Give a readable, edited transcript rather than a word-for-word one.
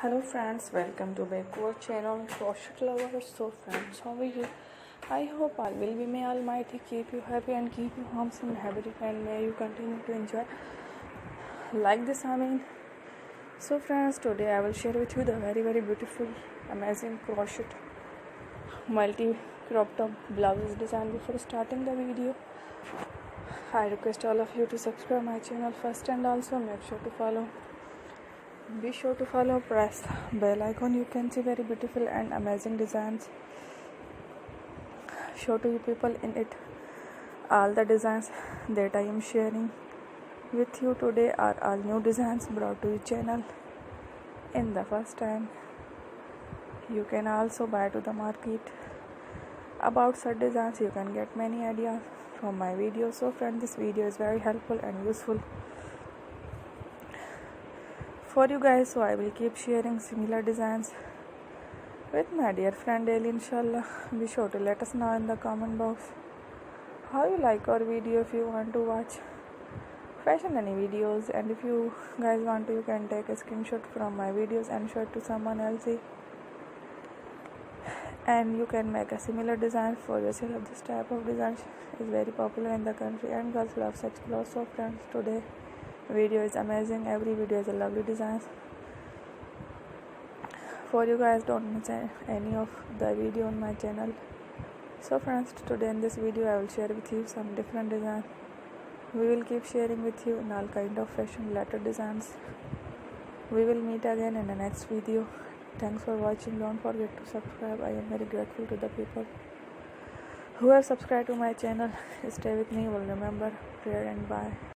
Hello friends, welcome to back to our channel Crochet Lovers. So friends, how are you? I hope all will be. May Almighty keep you happy and keep you home and happy, and may you continue to enjoy like this. So friends, today I will share with you the very beautiful, amazing crochet multi crop top blouses design. Before starting the video, I request all of you to subscribe my channel first, and also be sure to follow, press bell icon. You can see very beautiful and amazing designs show to you people in it. All the designs that I am sharing with you today are all new designs brought to your channel in the first time. You can also buy to the market about such designs. You can get many ideas from my video. So friends, this video is very helpful and useful for you guys, so I will keep sharing similar designs with my dear friend daily, inshallah. Be sure to let us know in the comment box how you like our video. If you want to watch fashion any videos, and if you guys want to, you can take a screenshot from my videos and show it to someone else, and you can make a similar design for yourself. This type of design is very popular in the country and girls love such clothes. So friends, today video is amazing. Every video is a lovely design for you guys. Don't miss any of the video on my channel. So friends, today in this video I will share with you some different designs. We will keep sharing with you in all kind of fashion related designs. We will meet again in the next video. Thanks for watching. Don't forget to subscribe. I am very grateful to the people who have subscribed to my channel. Stay with me. Will remember prayer, and bye.